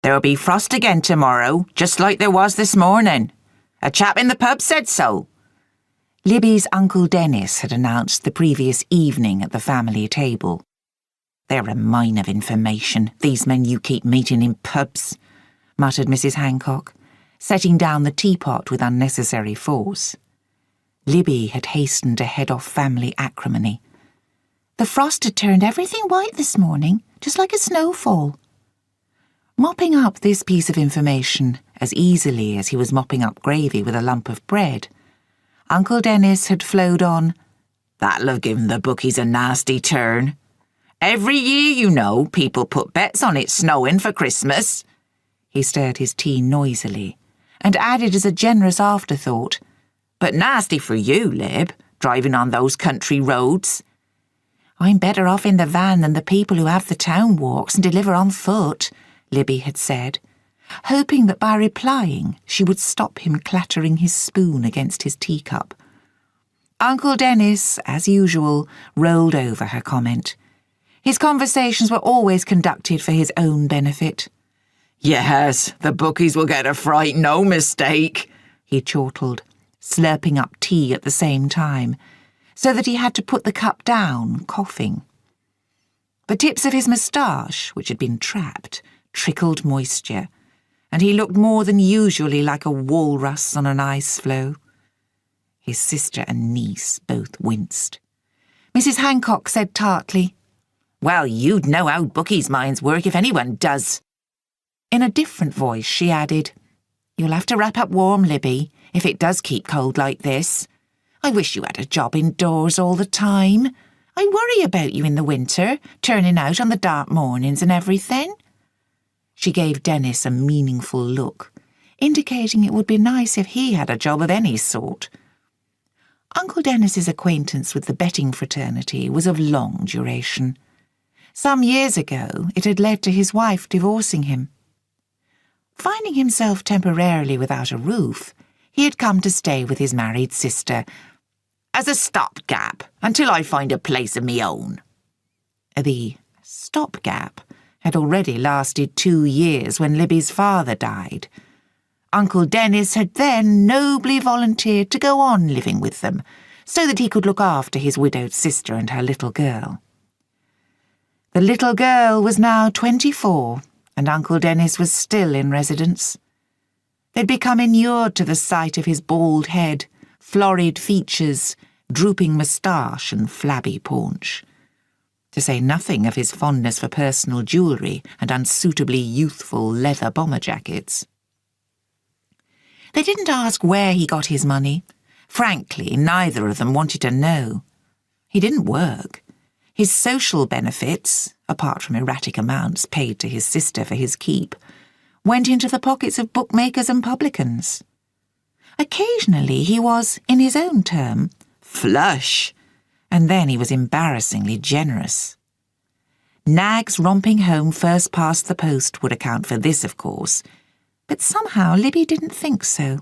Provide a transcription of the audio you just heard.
There'll be frost again tomorrow, just like there was this morning. A chap in the pub said so. Libby's Uncle Dennis had announced the previous evening at the family table. They're a mine of information, these men you keep meeting in pubs, muttered Mrs. Hancock, setting down the teapot with unnecessary force. Libby had hastened to head off family acrimony. The frost had turned everything white this morning, just like a snowfall. Mopping up this piece of information as easily as he was mopping up gravy with a lump of bread, Uncle Dennis had flowed on, "That'll have given the bookies a nasty turn. Every year, you know, people put bets on it snowing for Christmas." He stirred his tea noisily and added as a generous afterthought, "But nasty for you, Lib, driving on those country roads." "I'm better off in the van than the people who have the town walks and deliver on foot," Libby had said, hoping that by replying she would stop him clattering his spoon against his teacup. Uncle Dennis, as usual, rolled over her comment. His conversations were always conducted for his own benefit. "Yes, the bookies will get a fright, no mistake," he chortled, slurping up tea at the same time, so that he had to put the cup down, coughing. The tips of his moustache, which had been trapped, trickled moisture, and he looked more than usually like a walrus on an ice floe. His sister and niece both winced. Mrs. Hancock said tartly, "Well, you'd know how bookies' minds work if anyone does." In a different voice she added, "You'll have to wrap up warm, Libby, if it does keep cold like this. I wish you had a job indoors all the time. I worry about you in the winter, turning out on the dark mornings and everything." She gave Dennis a meaningful look, indicating it would be nice if he had a job of any sort. Uncle Dennis's acquaintance with the betting fraternity was of long duration. Some years ago it had led to his wife divorcing him. Finding himself temporarily without a roof, he had come to stay with his married sister, "as a stopgap, until I find a place of me own." The stopgap had already lasted 2 years when Libby's father died. Uncle Dennis had then nobly volunteered to go on living with them, so that he could look after his widowed sister and her little girl. The little girl was now 24, and Uncle Dennis was still in residence. They'd become inured to the sight of his bald head, florid features, drooping moustache and flabby paunch, to say nothing of his fondness for personal jewellery and unsuitably youthful leather bomber jackets. They didn't ask where he got his money. Frankly, neither of them wanted to know. He didn't work. His social benefits, apart from erratic amounts paid to his sister for his keep, went into the pockets of bookmakers and publicans. Occasionally he was, in his own term, flush, and then he was embarrassingly generous. Nags romping home first past the post would account for this, of course, but somehow Libby didn't think so.